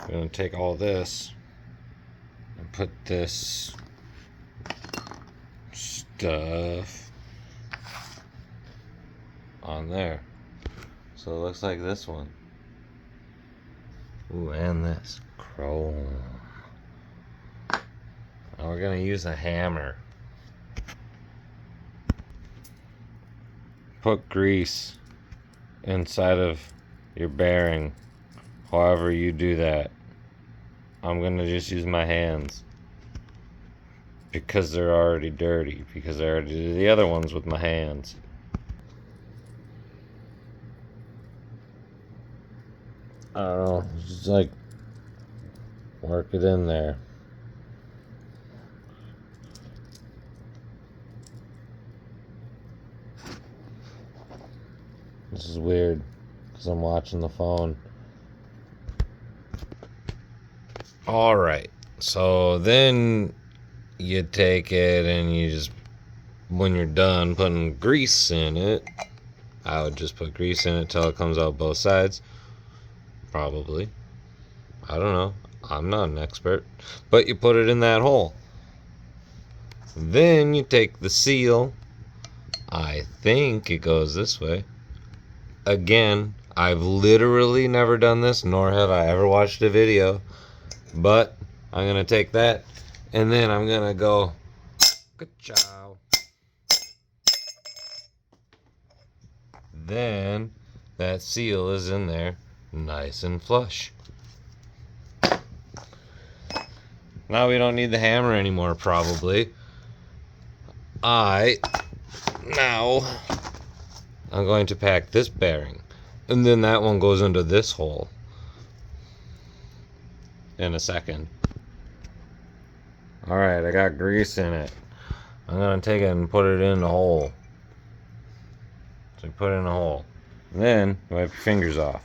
I'm going to take all this and put this stuff on there. So it looks like this one. Ooh, and this chrome. Now we're going to use a hammer. Put grease inside of your bearing. However you do that. I'm going to just use my hands. Because they're already dirty. Because I already did the other ones with my hands. I don't know. Just like work it in there. This is weird because I'm watching the phone. Alright, so then you take it and you just, when you're done putting grease in it, I would just put grease in it till it comes out both sides. Probably. I don't know. I'm not an expert. But you put it in that hole. Then you take the seal. I think it goes this way. Again, I've literally never done this, nor have I ever watched a video. But I'm going to take that, and then I'm going to go, ka-chow. Then that seal is in there, nice and flush. Now we don't need the hammer anymore, probably. I'm going to pack this bearing, and then that one goes into this hole in a second. Alright, I got grease in it. I'm going to take it and put it in the hole. So you put it in the hole. And then wipe your fingers off.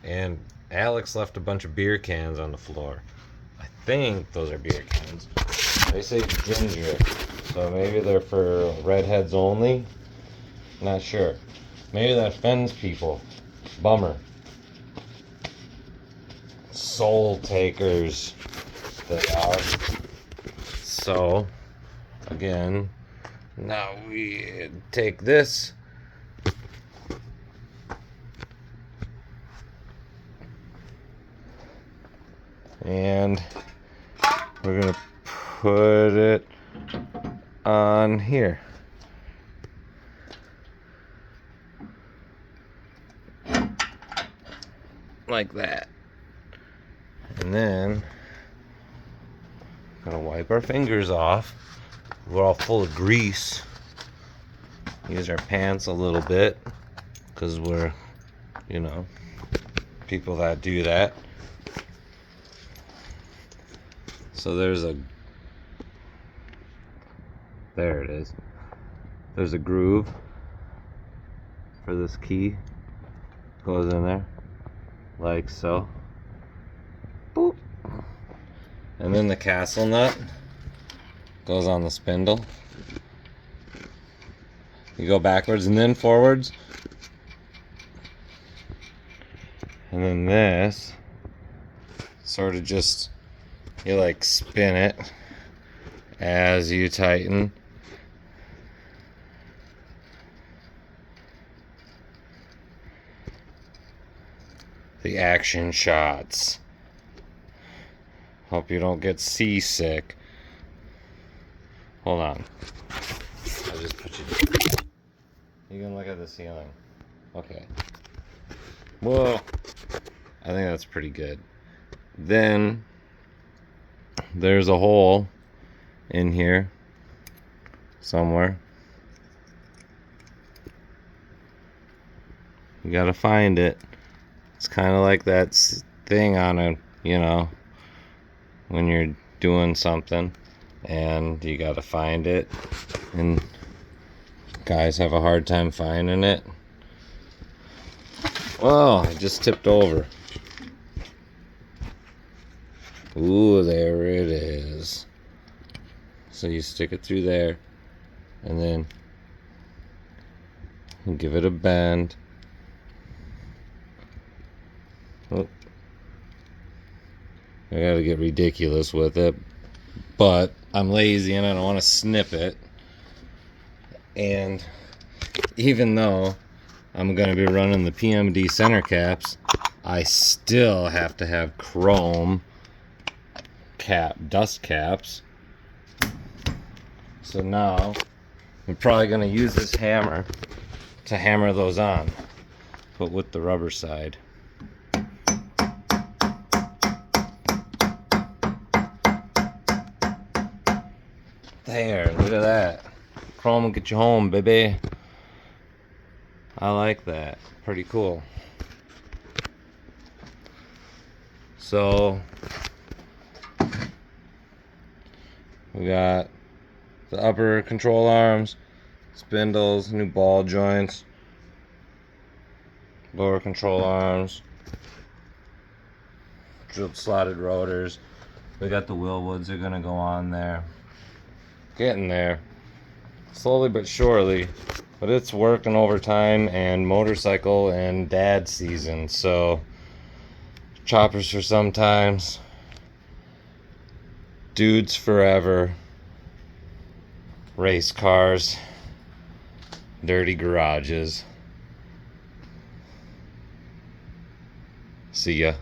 And Alex left a bunch of beer cans on the floor. I think those are beer cans. They say ginger, so maybe they're for redheads only. Not sure. Maybe that offends people. Bummer. Soul takers they are. So, again, now we take this. And we're going to put it on here. Like that. And then gonna wipe our fingers off. We're all full of grease. Use our pants a little bit because we're, you know, people that do that. So there it is. There's a groove for this key. Goes in there like so. Boop. And then the castle nut goes on the spindle. You go backwards and then forwards. And then this sort of just, you like spin it as you tighten. The action shots. Hope you don't get seasick. Hold on. I'll just put you down. You can look at the ceiling. Okay. Whoa. I think that's pretty good. Then there's a hole in here somewhere. You gotta find it. It's kind of like that thing on a, you know, when you're doing something and you gotta find it, and guys have a hard time finding it. Oh, I just tipped over. Ooh, there it is. So you stick it through there and then you give it a bend. Oh, I gotta get ridiculous with it, but I'm lazy and I don't want to snip it. And even though I'm going to be running the PMD center caps, I still have to have chrome dust caps. So now I'm probably going to use this hammer to hammer those on, but with the rubber side. There, look at that. Chrome will get you home, baby. I like that. Pretty cool. So we got the upper control arms, spindles, new ball joints, lower control arms, drilled slotted rotors. We got the Willwoods are gonna go on there. Getting there. Slowly but surely. But it's working overtime and motorcycle and dad season, so choppers for sometimes, dudes forever, race cars, dirty garages. See ya.